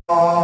قال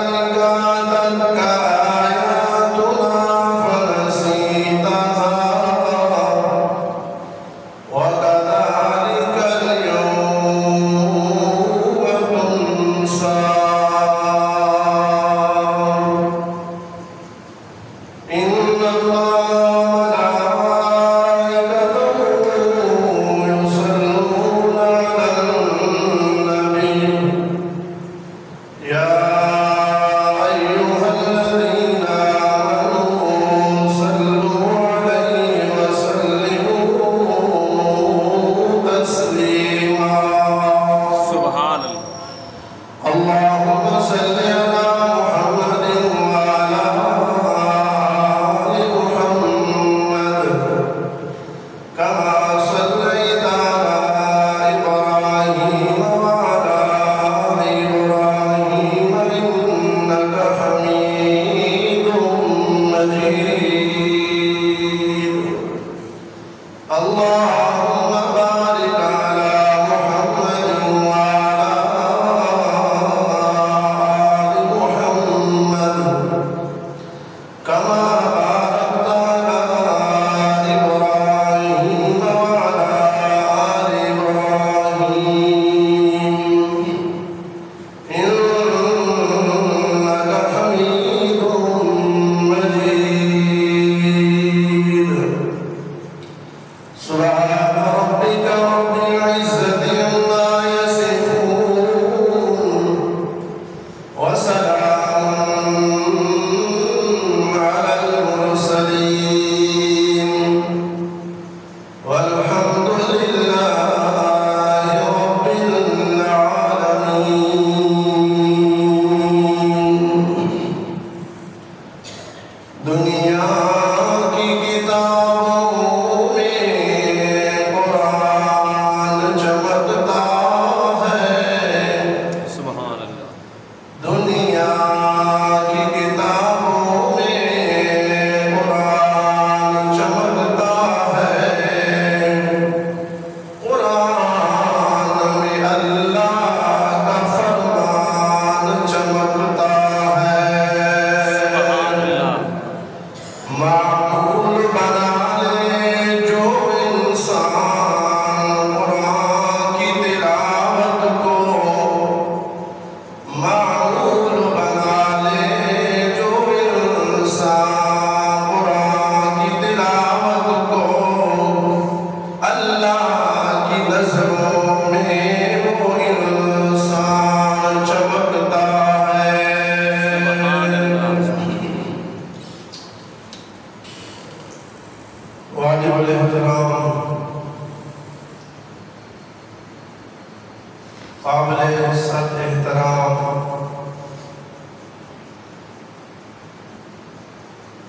كذلك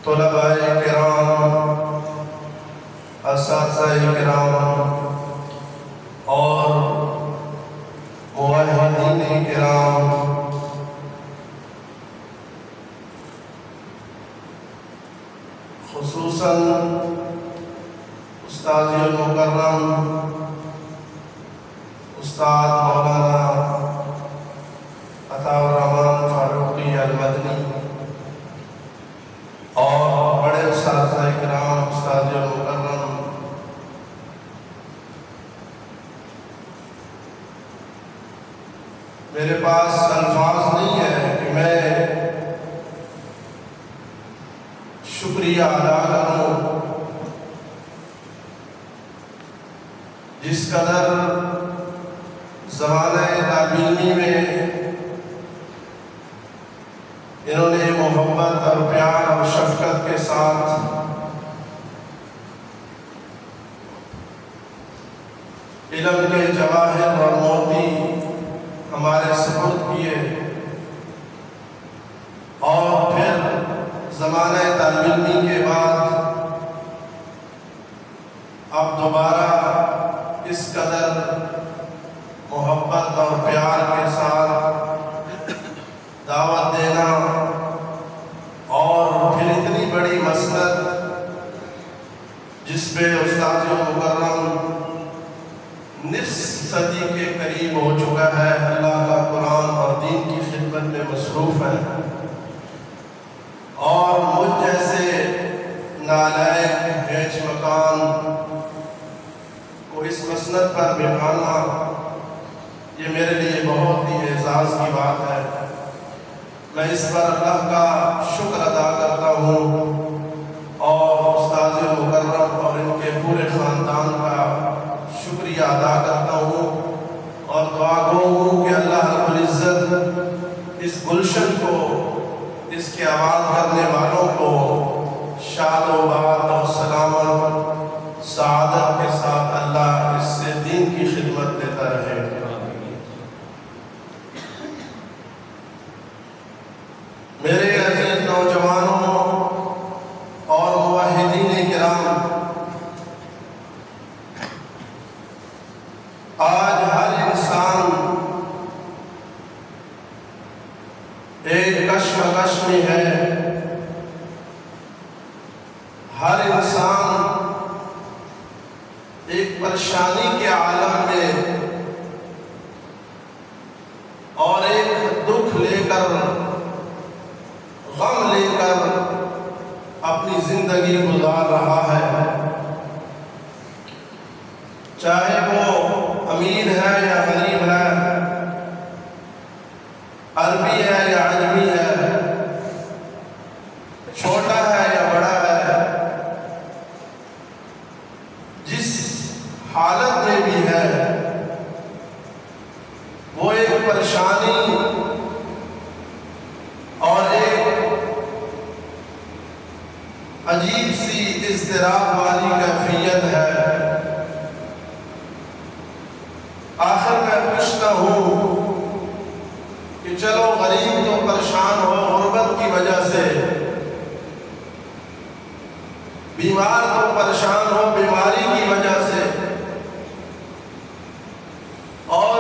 طلباء کرام، اساتذہ کرام اور موحدین کرام، خصوصاً استاذ المکرم استاد مولانا عطا الرحمن فاروقی المدنی اور بڑے اساتذہ کرام، استاد المکرم، میرے پاس الفاظ نہیں ہے کہ میں شکریہ ادا کروں جس قدر زمانہ تعلیمی میں انہوں نے محبت اور پیار اور شفقت کے ساتھ علم کے جواہر اور موتی ہمارے سپرد کیے، اور پھر زمانہ تعلیمی کے بعد اب دوبارہ اس قدر محبت اور پیار کے ساتھ دعوت دینا اور پھر اتنی بڑی مسند جس پہ استاد مکرم نصف صدی کے قریب ہو چکا ہے، اللہ کا قرآن اور دین کی خدمت میں مصروف ہے، اور مجھ جیسے نالائق ہیچ مکان کو اس مسند پر بٹھانا یہ میرے لیے بہت ہی اعزاز کی بات ہے۔ میں اس پر اللہ کا شکر ادا کرتا ہوں اور استاد مکرم اور ان کے پورے خاندان کا شکریہ ادا کرتا ہوں، اور دعا گو ہوں کہ اللہ رب العزت اس گلشن کو، اس کے آباد کرنے والوں کو شاد و باد اور سلامت سعادت کے ساتھ اللہ اس سے دین کی خدمت دیتا رہے۔ میرے عزیز نوجوانوں اور موحدین کرام، آج ہر انسان ایک کشمکش میں ہے، ہر انسان ایک پریشانی کے عالم میں اور ایک دکھ لے کر، غم لے کر اپنی زندگی گزار رہا ہے، چاہے وہ امیر ہے یا غریب ہے، عربی ہے یا عجمی ہے، چھوٹا ہے یا بڑا ہے، جس حالت میں بھی ہے وہ ایک پریشانی اور ایک عجیب سی اضطراب والی کیفیت ہے۔ آخر میں پوچھتا ہوں کہ چلو غریب تو پریشان ہو غربت کی وجہ سے، بیمار تو پریشان ہو بیماری کی وجہ سے، اور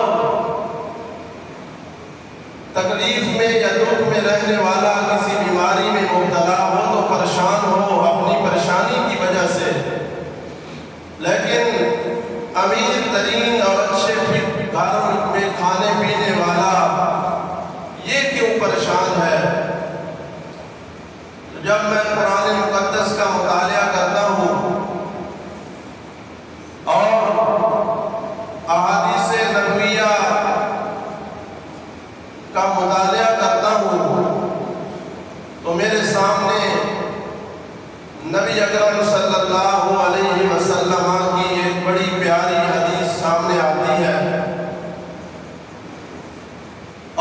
تکلیف میں یا دکھ میں رہنے والا کسی بیماری میں مبتلا ہو تو پریشان ہو اپنی پریشانی کی وجہ سے، لیکن امیر ترین اور اچھے گھروں میں کھانے پینے والا یہ کیوں پریشان ہے؟ جب میں قرآن مقدس کا مطالعہ کرتا ہوں اور احادیث نبویہ کا مطالعہ کرتا ہوں تو میرے سامنے نبی اکرم صلی اللہ علیہ وسلم کی ایک بڑی پیاری حدیث سامنے آتی ہے،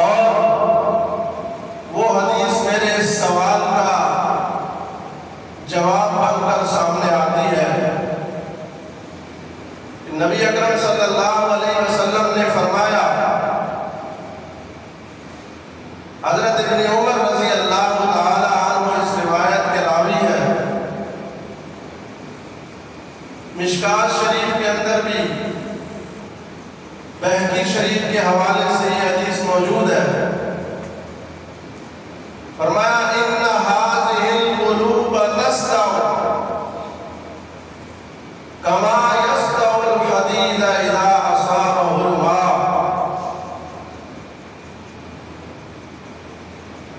اور وہ حدیث میرے اس سوال کا جواب بن کر سامنے آتی ہے۔ نبی اکرم صلی اللہ علیہ وسلم نے فرمایا، حضرت ابن عمر رضی اللہ تعالی عنہ اس روایت کے راوی ہے، فرمایا ان هذه القلوب تسدع كما يسدع الحديد اذا اصابه الماء،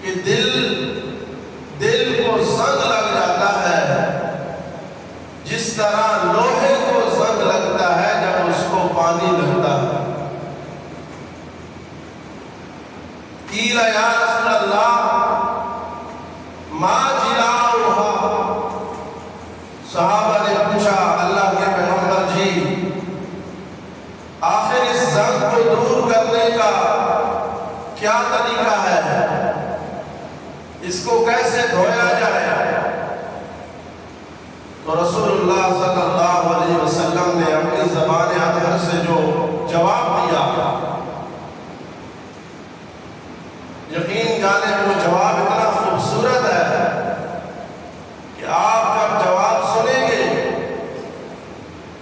کہ دل کو زنگ لگ جاتا ہے جس طرح لوہے کو زنگ لگتا ہے جب اس کو پانی لگتا ہے۔ قیل یا رسول اللہ ما جلاؤہا، صحابہ نے پوچھا اللہ کے پیغمبر جی آخر اس زنگ کو دور کرنے کا کیا طریقہ ہے، اس کو کیسے دھویا جائے؟ تو رسول اللہ صلی اللہ علیہ وسلم نے اپنی زبان اطہر سے جو جواب دیا، یقین جانے وہ جواب اتنا خوبصورت ہے کہ آپ جب جواب سنیں گے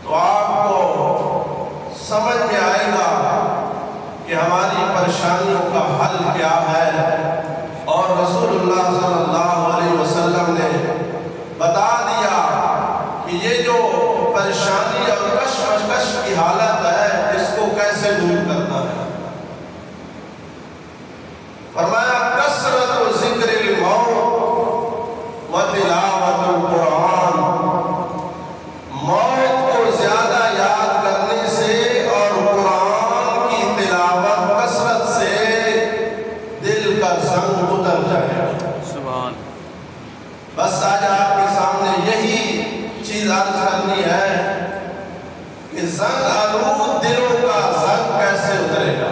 تو آپ کو سمجھ میں آئے گا کہ ہماری پریشانیوں کا حل کیا ہے۔ اور رسول اللہ صلی اللہ علیہ وسلم نے بتا دیا کہ یہ جو پریشانی اور کشمکش کی حالت ہے اس کو کیسے دور کرنا ہے۔ فرمایا کثرت ذکر الموت و تلاوت القرآن، موت کو زیادہ یاد کرنے سے اور قرآن کی تلاوت کثرت سے دل کا زنگ اتر جائے۔ سبحان۔ بس آج آپ کے سامنے یہی چیز عرض کرنی ہے کہ زنگ آلود دلوں کا زنگ کیسے اترے گا۔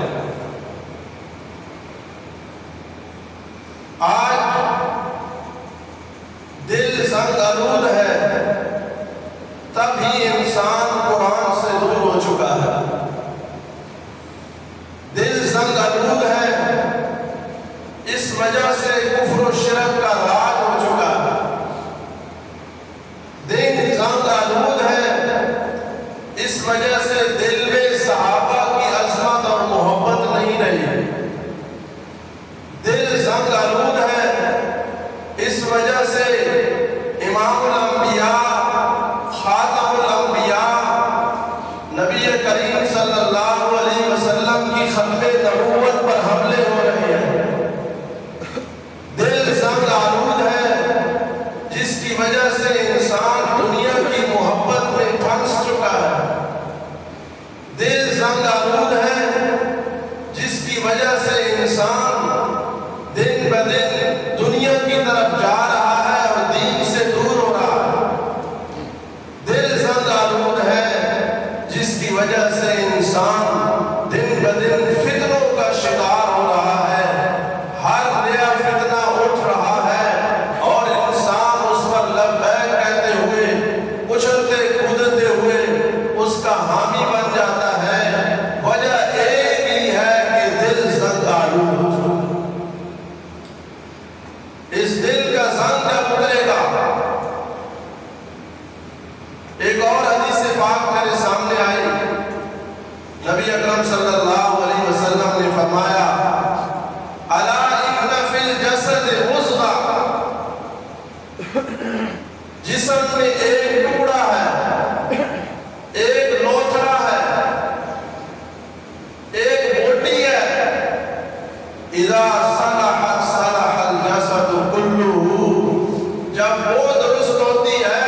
آج دل زنگ آلود ہے تب ہی انسان قرآن سے دور ہو چکا ہے۔ دل زنگ آلود ہے اس وجہ سے کفر و شرک کا راج ہو چکا ہے۔ دل زنگ آلود ہے اس وجہ سے دل میں صحابہ کی عظمت اور محبت نہیں رہی۔ دل زنگ آلود ہے اس وجہ سے امام الانبیاء خاتم الانبیاء نبی کریم صلی اللہ علیہ وسلم کی ختم نبوت پر حملے ہو رہے ہیں۔ دل زنگ آلود ہے جس کی وجہ سے انسان دنیا کی محبت میں پھنس چکا ہے۔ دل زنگ آلود ہے جس کی وجہ سے انسان دن بدن دنیا کی طرف جا رہا ہے اور دین سے دور ہو رہا ہے۔ دل زنگ آلود ہے جس کی وجہ سے انسان دن بدن فتنوں کا شکار ہو رہا ہے۔ ہر نیا فتنہ اٹھ رہا ہے اور انسان اس پر لبیک کہتے ہوئے اچھلتے کودتے ہوئے اس کا حامی بن جاتا ہے۔ وجہ ایک ہی ہے کہ دل زنگ آلود ہو چکا۔ اس دل کا زنگ جب اترے گا، ایک اور حدیث پاک میرے سامنے آئی، نبی اکرم صلی اللہ علیہ وسلم نے فرمایا الا ان فی الجسد مضغہ، جسم میں ایک ٹکڑا ہے، ایک لوتھڑا ہے، ایک بوٹی ہے، اذا صلحت صلح الجسد کلہ، جب وہ درست ہوتی ہے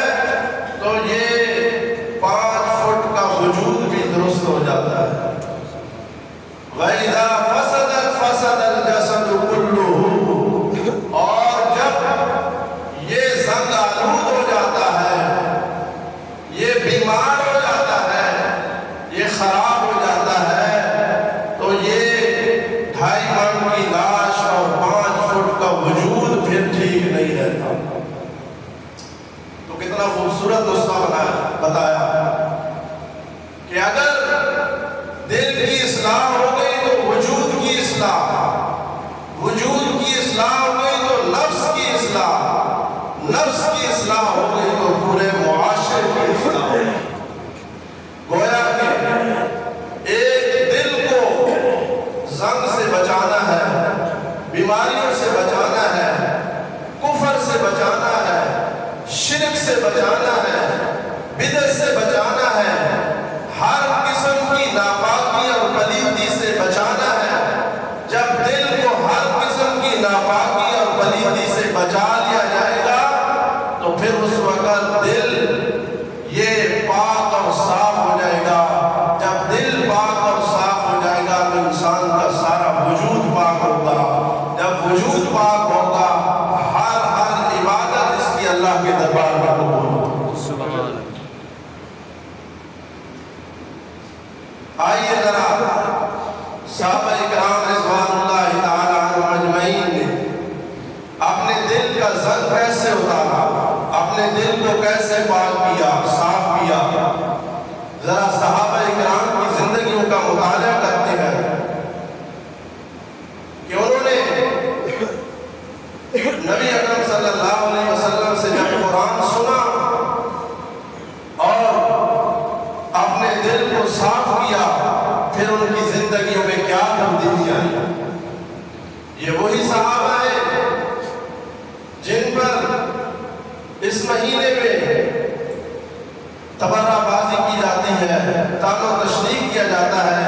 تو یہ 5 فٹ کا وجود بھی درست ہو جاتا ہے۔ وَإِذَا فَسَدَتْ فَسَدَ الْجَسَدُ كُلُّهُ، اور جب یہ زنگ آلود ہو جاتا ہے، یہ بیمار ہو جاتا ہے، یہ خراب ہو جاتا ہے، تو یہ 2.5 من کی لاش اور 5 فٹ کا وجود پھر ٹھیک نہیں رہتا۔ تو کتنا خوبصورت نسخہ بتایا کہ اگر دل کی اصلاح ہو گئی تو وجود کی اصلاح، وجود کی اصلاح ہو گئی تو نفس کی اصلاح، نفس کی اصلاح ہو گئی تو پورے معاشرے کی اصلاح ہو گئی۔ گویا کہ ایک دل کو زنگ سے بچانا ہے، بیماریوں سے بچانا ہے، دل کا زنگ کیسے اتارا، اپنے دل کو کیسے پاک کیا، صاف کیا۔ ذرا صحابہ اکرام کی زندگیوں کا مطالعہ کرتے ہیں کہ انہوں نے نبی اکرم صلی اللہ علیہ وسلم سے جب قرآن سنا اور اپنے دل کو صاف کیا، پھر ان کی زندگیوں میں کیا تبدیلی آئی۔ یہ وہی صحابہ ہیں جن پر اس مہینے میں تبرہ بازی کی جاتی ہے، تان و تشریح کیا جاتا ہے،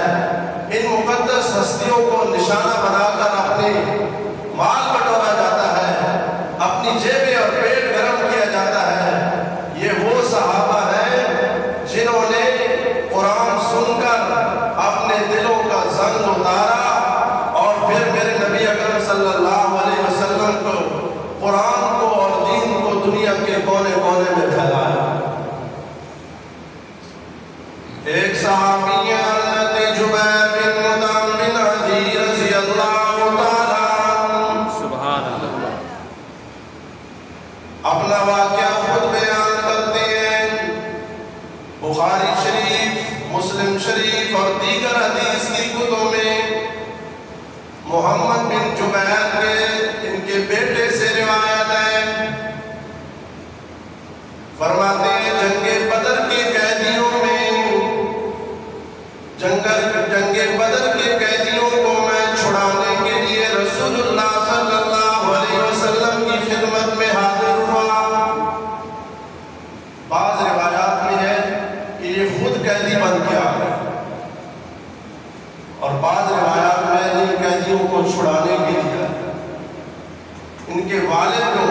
ان مقدس ہستیوں کو نشانہ بنا کر اپنے مال بٹورا جاتا ہے، اپنی جیبیں اور پیٹ گرم کیا جاتا ہے۔ یہ وہ صحابہ ہیں جنہوں نے قرآن سن کر اپنے دلوں کا زنگ اتارا اور پھر میرے نبی اکرم صلی اللہ علیہ وسلم کو، قرآن کو اور دین کو دنیا کے کونے کونے میں پھیلایا۔ ایک صحابی ہے حضرت جبیر بن مطعم بن عدی رضی اللہ تعالیٰ عنہ، سبحان اللہ، اپنا واقعہ خود بیان کرتے ہیں۔ بخاری شریف، مسلم شریف اور دیگر حدیث کی کتب میں محمد بن جبیر کے ان کے بیٹے سے روایت ہے، فرماتے ہیں جنگ بدر کے قیدیوں میں، جنگ بدر کے قیدیوں کو میں چھڑانے کے لیے رسول اللہ صلی اللہ علیہ وسلم کی خدمت میں حاضر ہوا۔ بعض روایات میں ہے کہ یہ خود قیدی بن کے آ گئے، اور بعض روایات میں جن قیدیوں کو چھڑانے کے لیے ان کے والد جو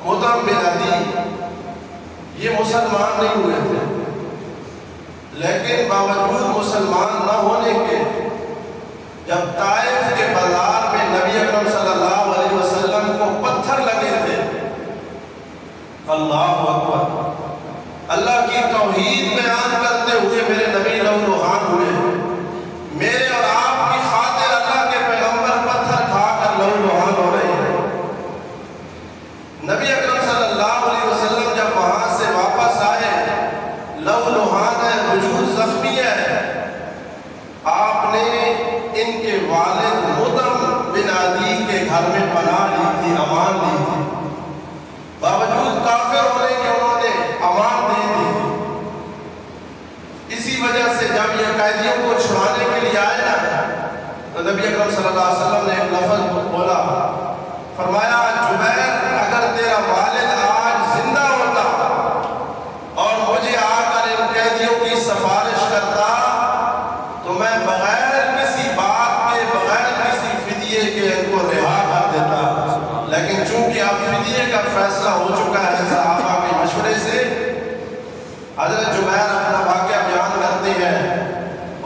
مطعم بن عدی، یہ مسلمان نہیں ہوئے تھے، لیکن باوجود مسلمان نہ ہونے کے جب طائف کے بازار میں نبی اکرم صلی اللہ علیہ وسلم کو پتھر لگے تھے، اللہ اکبر، اللہ کی توحید بیان کرتے ہوئے میرے نبی لہولہان ہوئے۔ میرے اور آپ کی خاطر اللہ کے پیغمبر پتھر کھا کر لہولہان ہو رہے ہیں۔ نبی اکرم صلی اللہ علیہ وسلم جب وہاں سے واپس آئے، لہولہان ہے، وجود زخمی ہے، آپ نے ان کے والد مطعم بن عدی کے گھر میں پناہ لی تھی، امان لی تھی، باوجود کافر ہونے کے انہوں نے امان دے دی تھی۔ اسی وجہ سے جب یہ قیدیوں کو چھڑانے کے لیے آئے نا، تو نبی اکرم صلی اللہ علیہ وسلم نے ایک لفظ بولا، فرمایا جبیر اگر تیرا والد آج زندہ ہوتا اور مجھے آ کر ان قیدیوں کی سفارش کرتا تو میں بغیر کسی بات کے، بغیر کسی فدیے کے ان کو رہا کر دیتا، لیکن چونکہ اب فدیے کا فیصلہ ہو چکا ہے صحابہ کے مشورے سے، حضرت جبیر اپنا واقعہ بیان کرتے ہیں،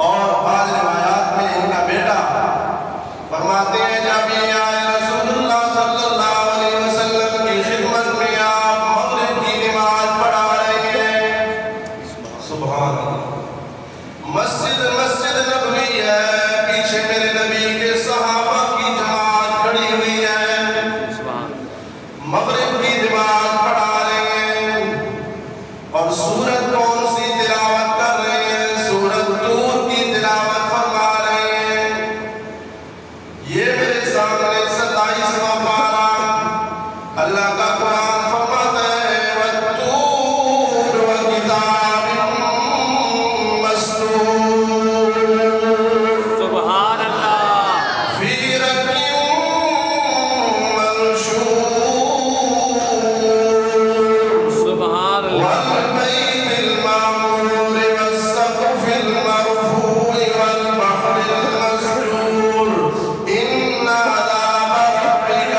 اور بعض روایات میں ان کا بیٹا فرماتے ہیں جب یہ آئے رسول اللہ صلی اللہ علیہ وسلم کی خدمت میں، آپ مغرب کی نماز پڑھا رہے ہیں، سبحان اللہ، مسجد نبوی ہے، پیچھے میرے نبی کے صحابہ کی جماعت کھڑی ہوئی ہے، مغرب کی نماز پڑھا رہے ہیں، اور سورت کون سی تلاوت کر رہے ہیں؟ سورت طور کی تلاوت فرما رہے ہیں۔ یہ میرے سامنے 27واں پارہ، اللہ کا قرآن فرماتا ہے وَالطُّورِ وَكِتَابٍ مَّسْطُورٍ، سبحان اللہ، فِي رَقٍّ مَّنشُورٍ، سبحان اللہ، وَالْبَيْتِ الْمَعْمُورِ وَالسَّقْفِ الْمَرْفُوعِ وَالْبَحْرِ الْمَسْجُورِ، إِنَّ عَذَابَ رَبِّكَ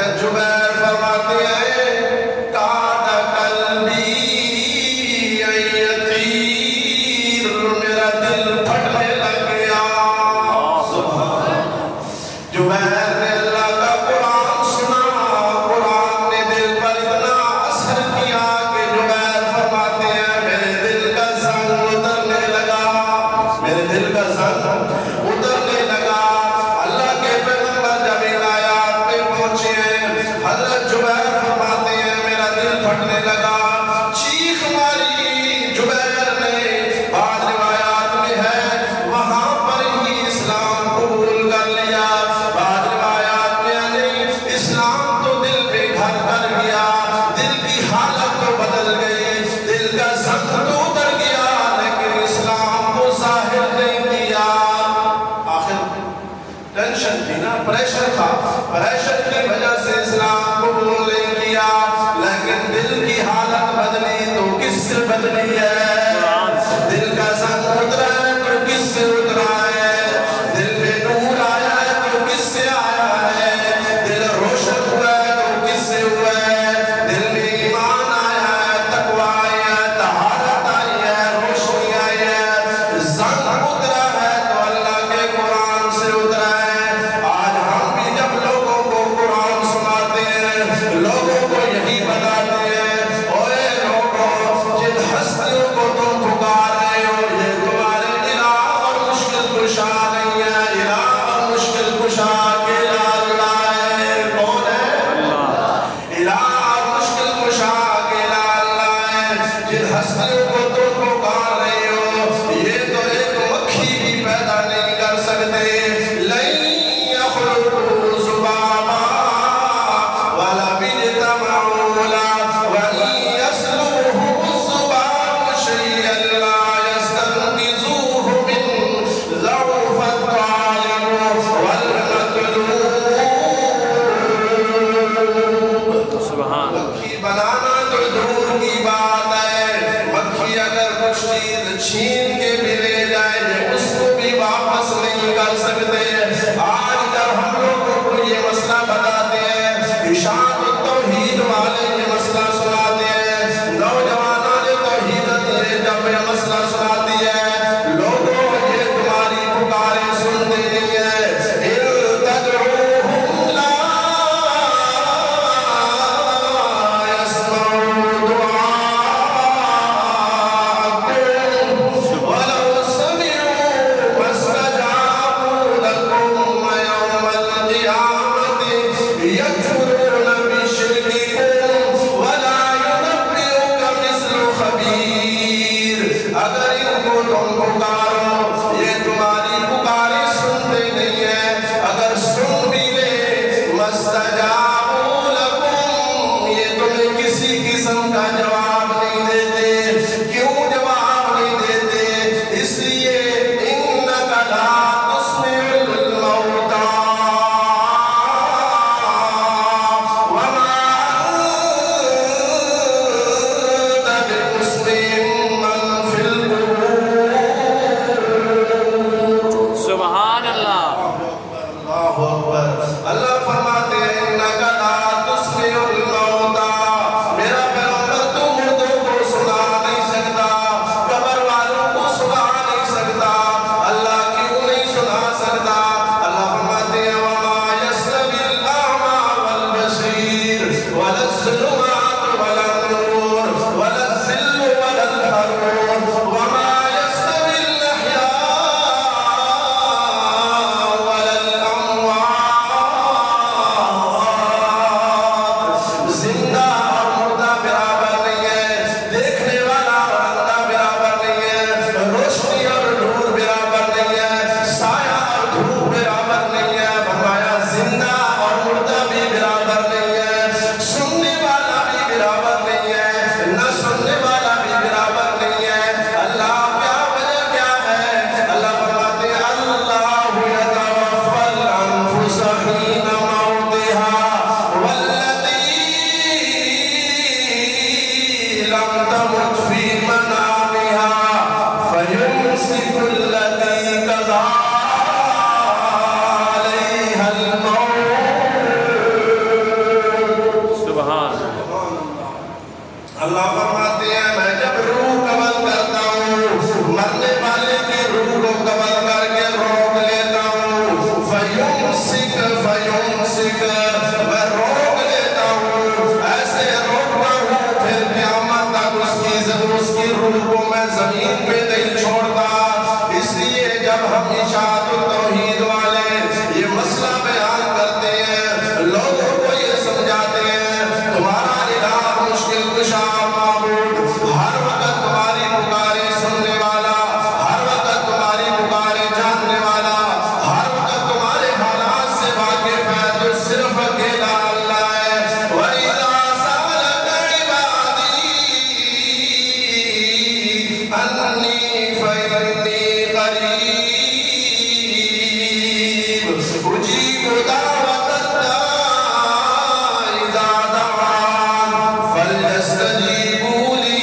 حضرت جبیر فرماتے ہیں کاد قلبی یطیر، میرا دل پھٹنے لگ گیا۔ جبیر نے اللہ کا قرآن سنا، قرآن نے دل پر اتنا اثر کیا کہ جبیر فرماتے ہیں میرے دل کا زنگ اترنے لگا، میرے دل کا زنگ اترنے لگا۔ اللہ کے پیغمبر جب ان آیات پہ پہنچے ہیں، حضرت جبیر فرماتے ہیں میرا دل پھٹنے لگا، چیخ ماری جبیر نے۔ بعض روایات میں ہے وہاں پر ہی اسلام قبول کر لیا، بعض روایات میں نہیں، اسلام تو دل پہ گھر کر گیا، دل کی حالت تو بدل گئی، دل کا زنگ تو اتر گیا، لیکن اسلام کو ظاہر نہیں کیا۔ آخر ٹینشن تھی نا، پریشر تھا، پریشر کی وجہ سے اسلام قبول نہیں کیا، لیکن دل کی حالت اللہ فرماتے ہیں میں جب روح قبض کرتا ہوں مرنے والے کی روح کو قبض کر کے روک لیتا ہوں فیمسک میں روک لیتا ہوں ایسے روکتا ہوں پھر قیامت تک اس کی روح کو میں زمین پہ نہیں چھوڑتا اس لیے جب ہم اشاعت التوحید والے یہ مسئلہ بیان کرتے ہیں لوگوں کو یہ سمجھاتے ہیں تمہارا الہ مشکل کشا معبود ہر وقت تمہاری پکارے سننے والا ہر وقت تمہاری پکارے جاننے والا ہر وقت تمہارے حالات سے واقف ہے تو صرف اکیلا اللہ ہے وَإِذَا سَأَلَكَ عِبَادِي أَنِّي فَإِنِّي قَرِيبٌ أُجِيبُ دَعْوَةَ الدَّاعِ إِذَا دَعَانِ فَلْيَسْتَجِيبُوا لِي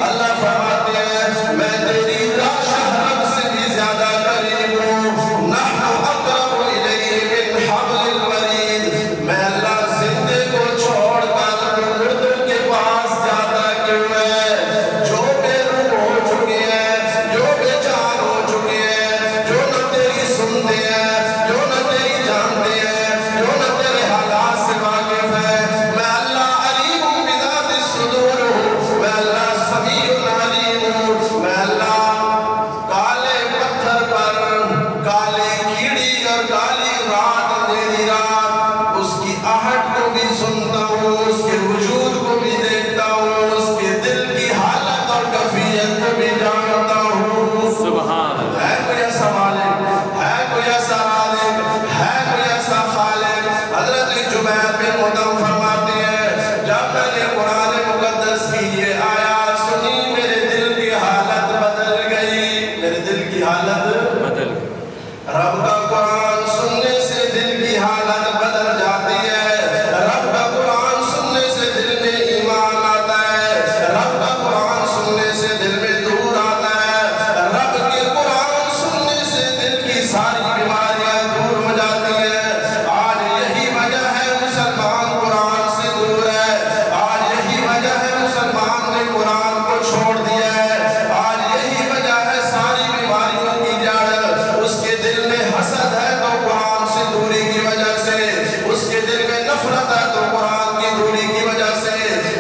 اللہ فرماتے ہیں میں تیری شہرت سے بھی زیادہ قریب ہوں نحن اقرب الیہ من حبل الورید میں اللہ زندے کو چھوڑ کر مردوں کے پاس جاتا کیوں ہے جو بے روح ہو چکے ہیں جو بے جان ہو چکے ہیں جو نہ تیری سنتے ہیں جو نہ تیری جانتے ہیں جو نہ تیرے حالات سے واقف ہے میں اللہ علیم بذات الصدور ہوں میں اللہ سمیع علیم ہوں میں اللہ کالے پتھر پر کالی کیڑی اور کالی رات اندھیری رات اس کی آہٹ کو بھی سنتا ہوں اس کے وجود کو بھی دیکھتا ہوں اس کے دل کی حالت اور کیفیت کو بھی جانتا ہوں سبحان اللہ ہے کوئی ایسا مالک ہے کوئی ایسا رازق ہے کوئی ایسا خالق حضرت جبیر بن مطعم فرماتے ہیں جب میں نے قرآن مقدس کی یہ آیات سنی میرے دل کی حالت بدل گئی میرے دل کی حالت بدل رب کا قرآن سننے سے دل کی حالت بدل جاتی ہے رب کا قرآن سننے سے دل میں ایمان آتا ہے رب کا قرآن سننے سے دل میں دور آتا ہے رب کے قرآن سننے سے دل کی ساری بیماریاں دور ہو جاتی ہیں آج یہی وجہ ہے مسلمان قرآن سے دور ہے آج یہی وجہ ہے مسلمان نے قرآن کو چھوڑ دیا ہے آج یہی وجہ ہے ساری بیماریوں کی جڑ اس کے دل میں حسد ہے تو قرآن سے دوری کی وجہ سے اس کے دل میں نفرت ہے تو قرآن کی دوری کی وجہ سے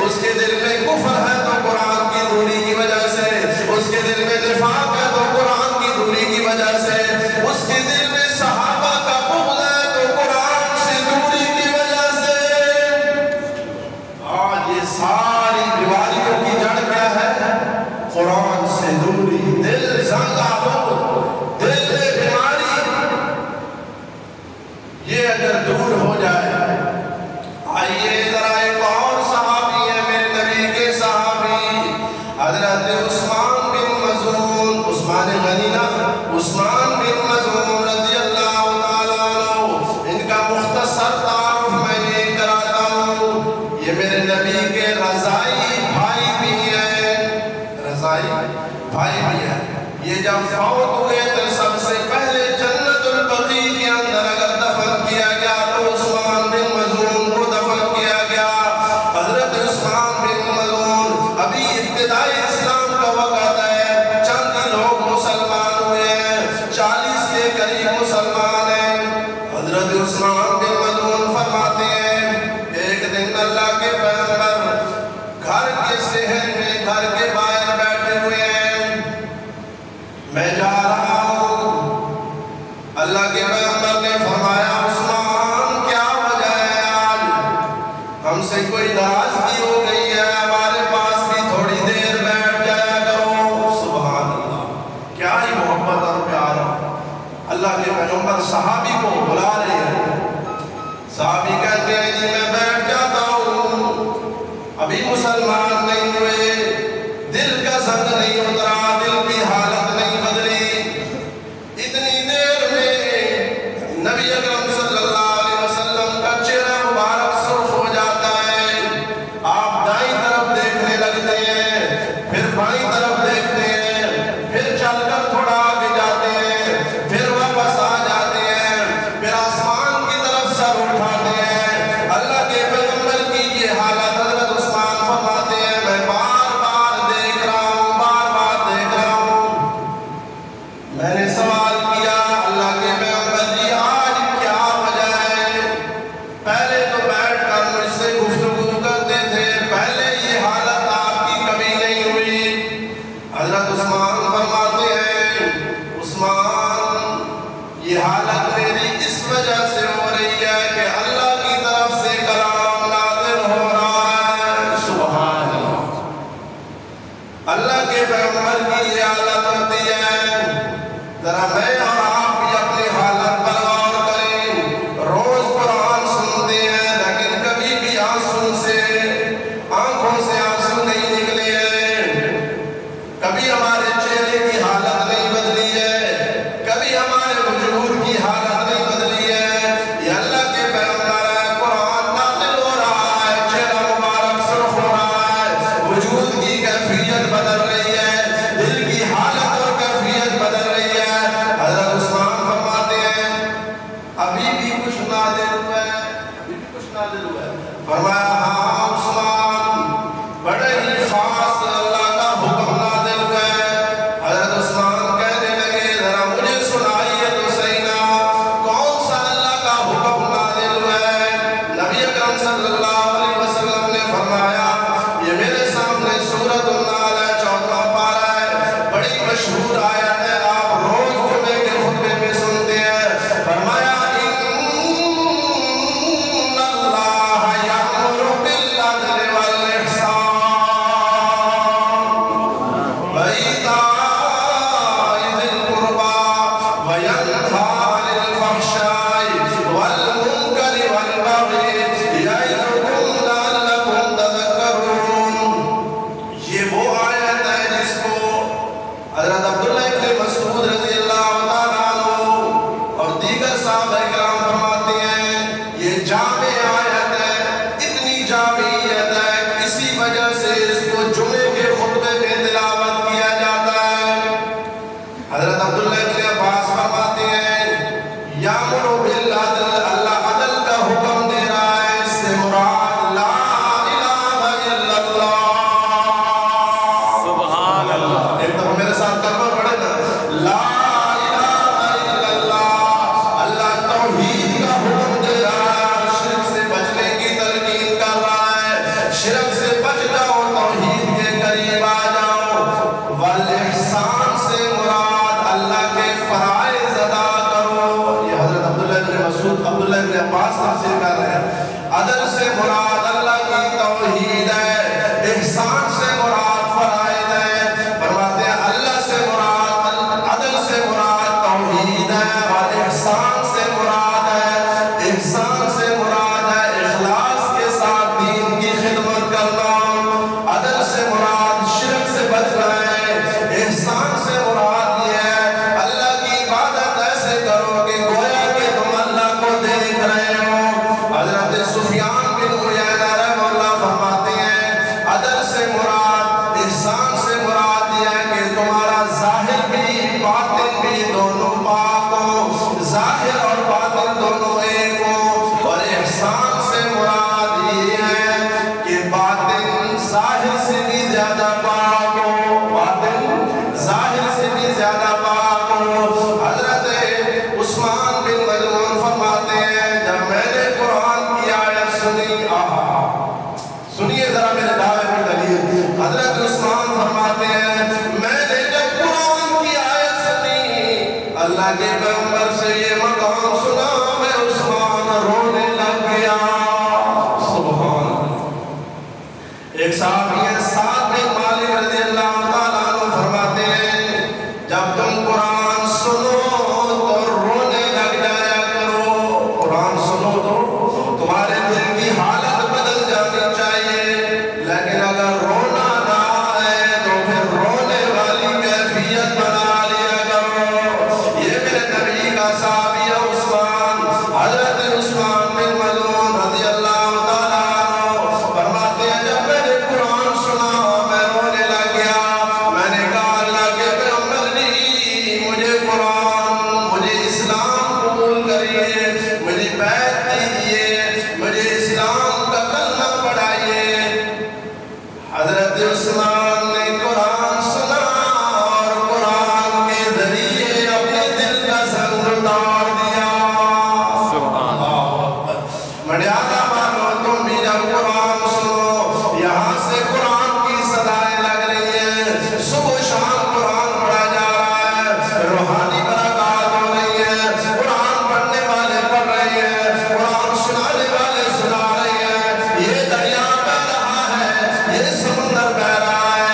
اس کے دل میں کفر ہے تو قرآن کی دوری کی وجہ سے اس کے دل میں نفاق ہے تو قرآن کی دوری کی وجہ سے اس کے دل میں صحابہ کا بغض ہے تو قرآن سے دوری کی وجہ سے آج یہ ساری بیماریوں کی جڑ کیا ہے قرآن سے دوری دل زنگ آلود دل میں بیماری یہ اگر دور ہو جائے آئیے ذرا ایک اور صحابی ہے میرے نبی کے صحابی حضرت عثمان بن مظعون عثمان غنی نا عثمان بن مظعون رضی اللہ تعالیٰ عنہ ان کا مختصر تعارف میں یہ کراتا ہوں یہ میرے نبی کے رضائی بھائی بھی ہیں رضائی بھائی بھی ہیں یہ جب فوت ہوئے تو سب سے پہلے جنت البقیع کے اندر اگر دفن کیا گیا تو عثمان بن مظعون کو دفن کیا گیا حضرت عثمان بن مظعون ابھی ابتدائی اسلام کا وقت ہے چند لوگ مسلمان ہوئے ہیں 40 کے قریب مسلمان ہیں حضرت عثمان بن مظعون فرماتے ہیں ایک دن اللہ کے پیغمبر گھر کے صحن میں گھر کے باہر بیٹھے ہوئے ہیں میں جا رہا ہوں اللہ کے پیغمبر نے فرمایا عثمان کیا وجہ ہے آج ہم سے کوئی ناراضگی ہو گئی ہے ہمارے پاس بھی تھوڑی دیر بیٹھ جایا کرو سبحان اللہ کیا ہی محبت اور پیار اللہ کے پیغمبر صحابی کو بلا رہے ہیں صحابی کہتے ہیں جی میں بیٹھ جاتا ہوں ابھی مسلمان نہیں ہوئے دل کا زنگ نہیں اترا دل کی حالت نہیں بدلی اتنی دیر میں نبی اکرم صلی اللہ علیہ وسلم کا چہرہ مبارک سرخ ہو جاتا ہے آپ دائیں طرف دیکھنے لگتے ہیں پھر بائیں طرف دیکھتے ہیں پھر چل کر تھوڑا آگے جاتے ہیں پھر واپس آ جاتے ہیں پھر آسمان کی طرف سر اٹھاتے ہیں اللہ کے پیغمبر کی یہ حالت حضرت عثمان فرماتے ہیں میں اکرم صلی اللہ علیہ وسلم نے فرمایا، یہ میرے سامنے سورۃ النحل ہے، 14واں پارہ ہے، بڑی مشہور آیت ہے، آپ روز جمعے کے خطبے میں سنتے ہیں۔ فرمایا ان اللہ یأمر بالعدل والاحسان وإیتاء ذی القربی وینہی عن الفحشاء والمنکر والبغی یعظکم لعلکم تذکرون۔ یہ وہ آیت ہے جس کو حضرت عبداللہ ابن مسعود رضی اللہ تعالیٰ عنہ اور دیگر صحابہ کرام فرماتے ہیں، یہ جامع آیت ہے، اتنی جامعیت ہے، اسی وجہ سے اس کو جمعے کے خطبے میں تلاوت کیا جاتا ہے۔ حضرت عبداللہ ابن عباس فرماتے ہیں، یامر بالعدل، اللہ عدل کا حکم دے رہا ہے، اس سے مراد لا الہ الا اللہ۔ سبحان اللہ۔ ایک دفعہ میرے ساتھ کلمہ پڑھے نا، لا الہ الا اللہ، اللہ توحید کا حکم دے رہا ہے، شرک سے بچنے کی تلقین کر رہا ہے، شرک سے بچ جاؤ، توحید کے قریب آ جاؤ، والاحسان سے مراد اللہ کے فرائض ادا کرو۔ یہ حضرت عبداللہ بن مسعود، عبداللہ بن عباس تفسیر کر رہے ہیں، عدل سے مراد اللہ کی توحید ہے، احسان سے مراد فرائض ہے۔ فرماتے ہیں اللہ سے مراد، عدل سے مراد توحید ہے، اور احسان سے مراد ہے، احسان سے مراد ہے اخلاص کے ساتھ دین کی خدمت کرنا، عدل سے مراد شرک سے بچنا ہے، احسان سے مراد یہ ہے اللہ کی عبادت ایسے کرو کہ گویا کہ تم اللہ کو دیکھ رہے ہو۔ حضرت سفیان بن عیینہ رحمہ اللہ فرماتے ہیں، عدل سے مراد، احسان سے مراد یہ ہے کہ تمہارا ظاہر بھی باطن بھی دونوں پاک ہو، ظاہر اور باطن دونوں ایک ہو، اور احسان سے مراد یہ ہے کہ باطن ظاہر سے بھی زیادہ پاک ہو، باطن ظاہر سے بھی زیادہ پاک ہو۔ حضرت عثمان بن مظعون فرماتے ہیں، جب میں نے قرآن کی آیت سنی، سنیے ذرا میرے دعوے پر دلیل، حضرت عثمان فرماتے ہیں، میں نے جب قرآن کی آیت سنی، اللہ کے پیغمبر سے یہ مقام سنا، میں عثمان رونے لگ گیا۔ سبحان اللہ۔ ایک صحابی ہے سعد بن مالک رضی اللہ تعالیٰ عنہ فرماتے ہیں، جب تم قرآن سنو تو رونے لگ جایا کرو، قرآن سنو تو تمہارے دل کی حالت بدل جانی چاہیے، لیکن اگر رونا نہ آئے تو پھر رونے والی کیفیت بنا لیا کرو۔ یہ میرے نبی کا صحابی ہے عثمان، حضرت عثمان بن مظعون رضی اللہ تعالیٰ عنہ فرماتے ہیں، جب میں نے قرآن سنا میں رونے لگ گیا، میں نے کہا اللہ کے پیغمبر جی، مجھے قرآن، مجھے اسلام قبول کریے، مجھے بیعت دیجیے، مجھے اسلام کا کلمہ پڑھائیے۔ حضرت عثمان نے قرآن سنا اور قرآن کے ذریعے اپنے دل کا زنگ اتار دیا۔ سبحان اللہ۔ مڑیادہ مانو تم بھی جب قرآن سنو، یہاں سے قرآن کی صدائیں لگ رہی ہیں، صبح و شام قرآن پڑھا جا رہا ہے، روحانی برکات ہو رہی ہیں، قرآن پڑھنے والے پڑھ رہے ہیں، قرآن سنانے والے سنا رہے ہیں، یہ دریا بہ رہا ہے، یہ سمندر بہ رہا ہے،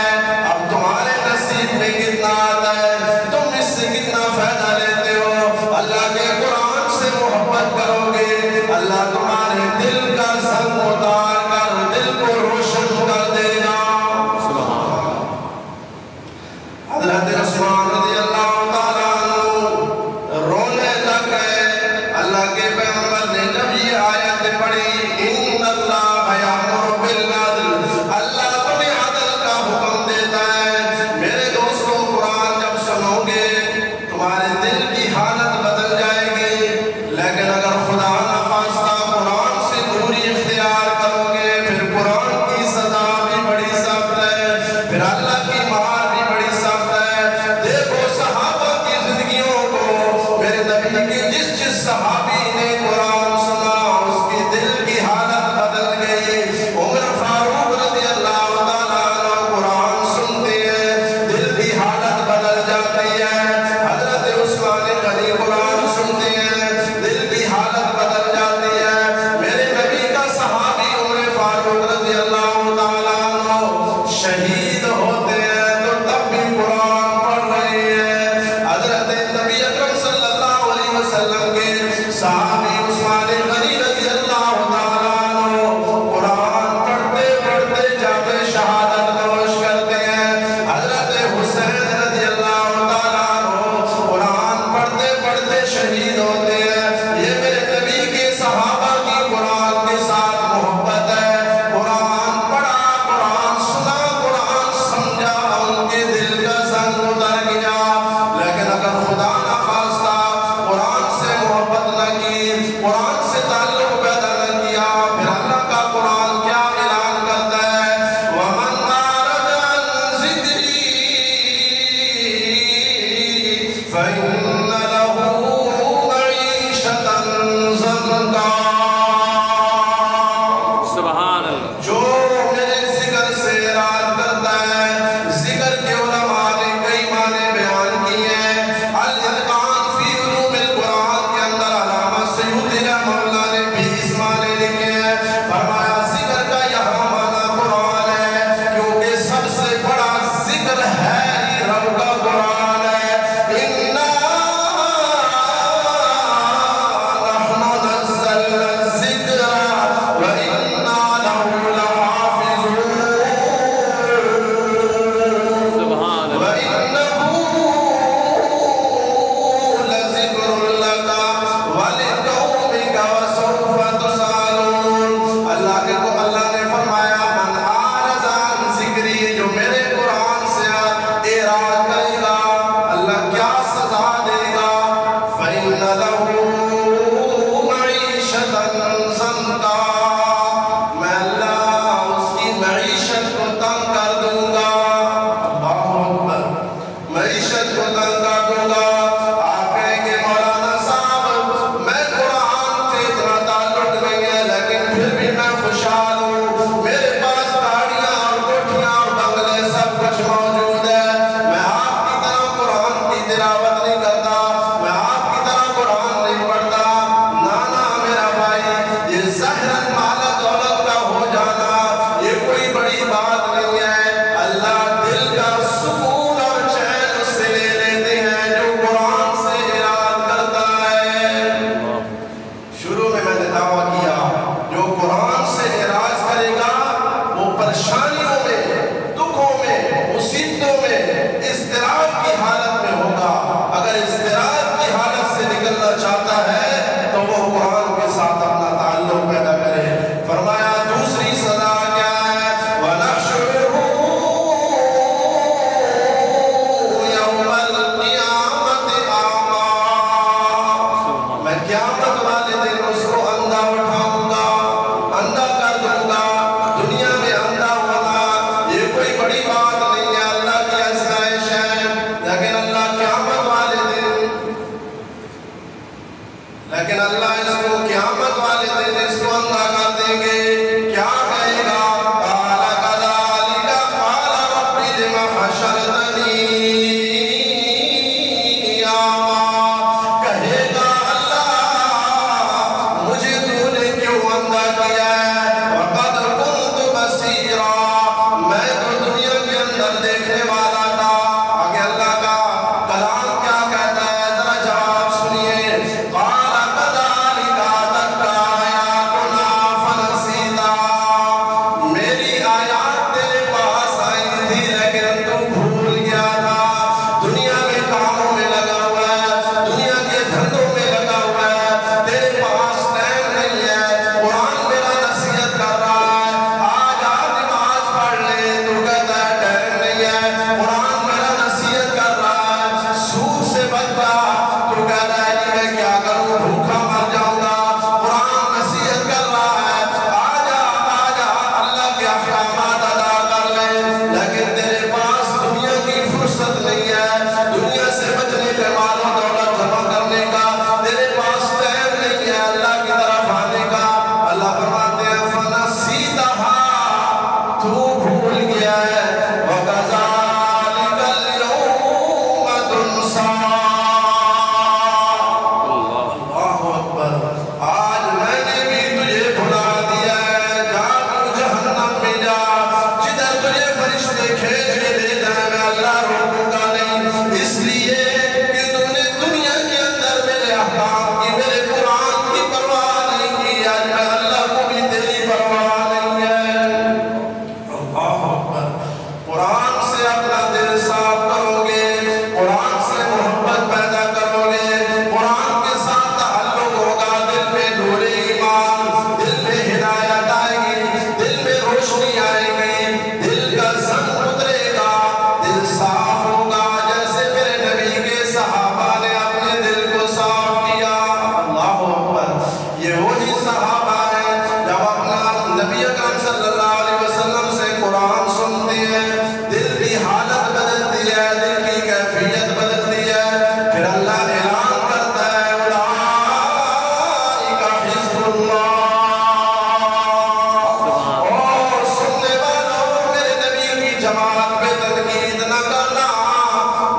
جماعت پہ تنقید نہ کرنا،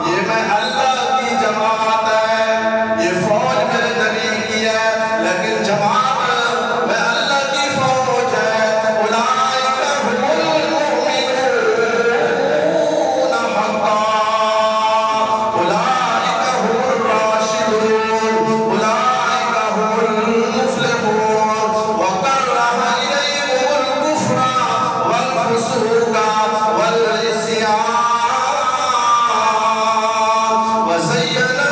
یہ میں اللہ کی جماعت ہے، یہ فوج میرے نبی کی ہے، لیکن جماعت میں اللہ کی فوج ہے۔ اولئک هم المؤمنون حقا، اولئک هم الراشدون، اولئک هم المفلحون۔ وکرہ الیکم الکفر والفسوق والعصیان وزینہ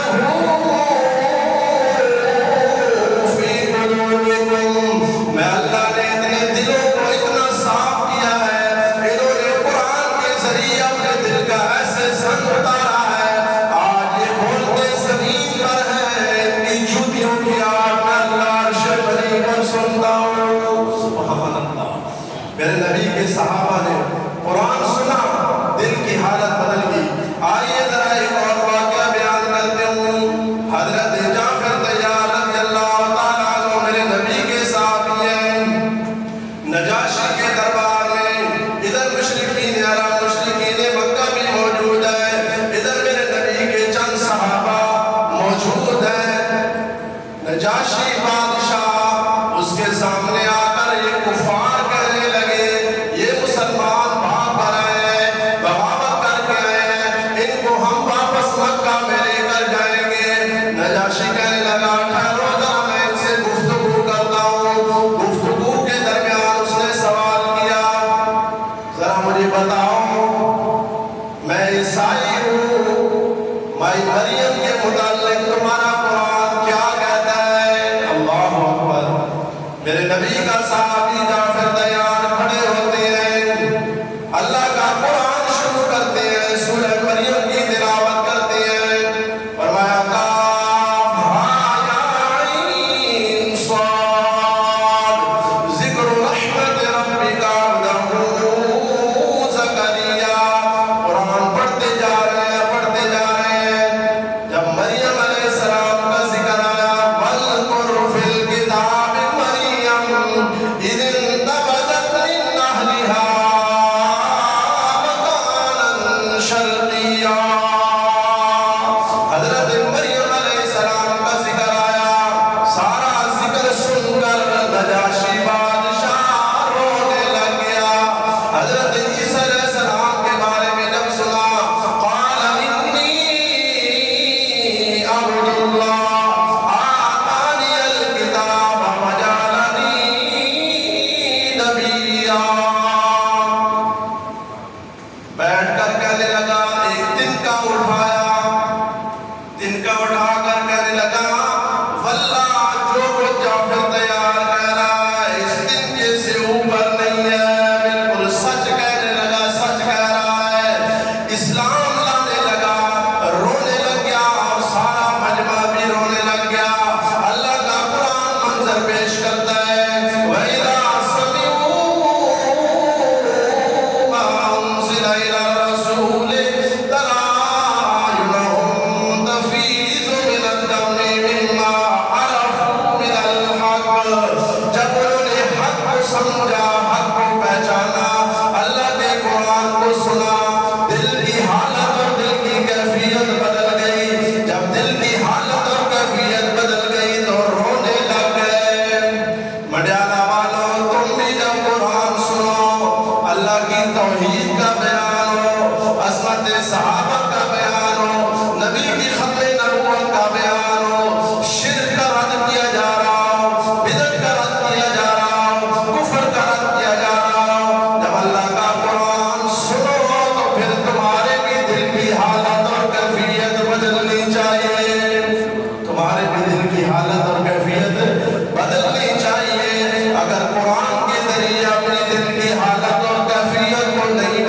فی قلوبکم۔ میں اللہ نے اتنے دلوں کو اتنا صاف کیا ہے، انہوں نے قرآن کے ذریعے اپنے دل کا ایسے سن اتارا ہے، آج یہ بولتے زمین پر ہیں، اتنی جوتیوں کی آج میں اللہ عرش بری پر سنتا ہوں۔ سبحان اللہ۔ میرے نبی کے صحابہ نے قرآن سنا، دل کی حالت بدل گئی۔ آئیے ذرا ایک اور واقعہ بیان کرتے ہوں۔ حضرت جعفر طیار رضی اللہ تعالیٰ عنہ میرے نبی کے صحابی ہیں، نجاشی کے دربار میں ادھر مشرکین عرب مشرکین مکہ بھی موجود ہے، ادھر میرے نبی کے چند صحابہ موجود ہیں۔ نجاشی بادشاہ اس کے سامنے آ کر یہ کفار کہنے لگے، یہ مسلمان بھاگ کر آئے ہیں، بغاوت کر کے آئے ہیں، ان کو ہم واپس مکہ میں لے کر جائیں گے۔ نجاشی کہنے لگا ٹھہرو ذرا میں ان سے گفتگو کرتا ہوں۔ گفتگو کے درمیان اس نے سوال کیا، ذرا مجھے بتاؤ میں عیسائی ہوں، مائی مریم کے متعلق تمہارا قرآن کیا کہتا ہے؟ اللہ اکبر۔ میرے نبی کا صحابی جعفر طیار کھڑے ہوتے ہیں، اللہ کا قرآن شروع کرتے ہیں، سورہ مریم کی تلاوت کرتے ہیں۔ فرمایا کاف ہا یا عین صاد ذکر رحمت ربک عبدہ زکریا۔ قرآن پڑھتے جا رہے ہیں، پڑھتے جا رہے ہیں، جب مریم علیہ السلام کا ذکر آیا، وَاذْكُرْ فِي الْكِتَابِ مَرْيَمَ إِذِ انتبذت من أهلها مكانا شرقيا۔ حضرت مریم علیہ السلام کا ذکر آیا، سارا ذکر سن کر نجاشی بادشاہ رونے لگ گیا۔ حضرت عیسیٰ علیہ السلام کے بارے میں جب سنا، قال انی عبد اللہ آتانی الکتاب وجعلنی نبیا۔ بیٹھ کر کہنے لگا، ایک تنکا اٹھایا، تنکا اٹھا کر کہنے لگا واللہ جو کچھ جعفر طیار کہہ رہا ہے اس تنکے سے اوپر نہیں ہے، بالکل سچ کہنے لگا، سچ کہہ رہا ہے۔ اسلام لانے لگا، رونے لگ گیا، اور سارا مجمع بھی رونے لگ گیا۔ اللہ کا قرآن منظر پیش کرتا ہے، وَإِذَا سَمِعُوا مَا أُنزِلَ إِلَى الرَّسُولِ تَرَىٰ أَعْيُنَهُمْ تَفِيضُ مِنَ الدَّمْعِ مِمَّا عَرَفُوا مِنَ الْحَقِّ۔ جب انہوں نے حق کو سمجھا، حق کو پہچانا، اللہ کے قرآن کو سنا، دل کی حالت اور دل کی کیفیت بدل گئی۔ جب دل کی حالت اور کیفیت بدل گئی تو رونے لگ گئے۔ مڈیالہ والوں، تم بھی جب قرآن سنو، اللہ کی توحید کا بیان ہو، عظمت صحابہ کا بیان ہو، نبی کی ختم نبوت کا بیان ہو، شرک کا رد کیا جا رہا ہو، بدعت کا رد کیا جا رہا ہو، کفر کا رد کیا جا رہا ہو، جب اللہ کا قرآن سنو تو پھر تمہارے بھی دل کی حالت اور کیفیت بدلنی چاہیے، تمہارے بھی دل کی حالت اور کیفیت بدلنی چاہیے۔ اگر قرآن کے ذریعے اپنے دل کی حالت اور کیفیت کو نہیں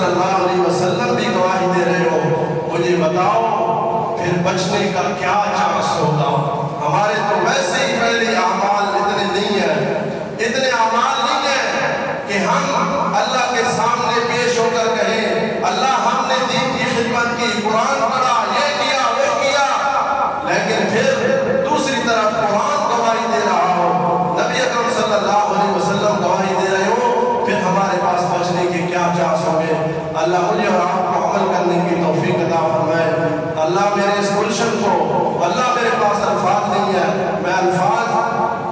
صلی اللہ علیہ وسلم بھی گواہی دے رہے ہو، مجھے بتاؤ پھر بچنے کا کیا چانس ہوگا؟ ہمارے تو ویسے ہی پہلے اعمال اتنے نہیں ہیں، اتنے اعمال نہیں ہیں کہ ہم اللہ کے سامنے پیش ہو کر کہیں اللہ ہم نے دین کی خدمت کی، قرآن پڑھا، یہ کیا وہ کیا، لیکن پھر دوسری طرف قرآن گواہی دے رہا ہو، نبی اکرم صلی اللہ علیہ وسلم گواہی دے رہے ہو، پھر ہمارے پاس بچنے کے کیا چانس ہوں گے؟ اللہ مجھے اور آپ کو عمل کرنے کی توفیق عطا فرمائے۔ اللہ میرے اس گلشن کو، اللہ میرے پاس الفاظ نہیں ہے، میں الفاظ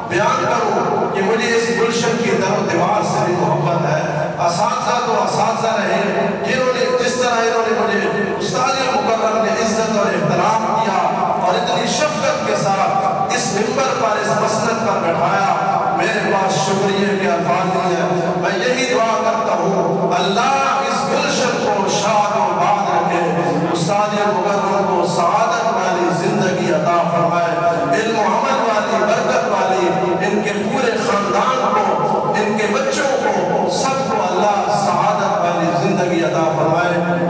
بیان کروں کہ مجھے اس گلشن کی در و دیوار سے بھی محبت ہے۔ اساتذہ تو اساتذہ رہے، جنہوں نے جس طرح انہوں نے مجھے استاد مکرم نے عزت اور احترام کیا اور اتنی شفقت کے ساتھ اس منبر پر، اس مسند پر بٹھایا، میرے پاس شکریہ کے الفاظ نہیں ہے۔ میں یہی دعا کرتا ہوں اللہ اس گلشن کو شاد و باد رکھے، استاد مکرم کو سعادت والی زندگی عطا فرمائے، علم و عمل والی، برکت والی، ان کے پورے خاندان کو، ان کے بچوں کو، سب کو اللہ سعادت والی زندگی عطا فرمائے۔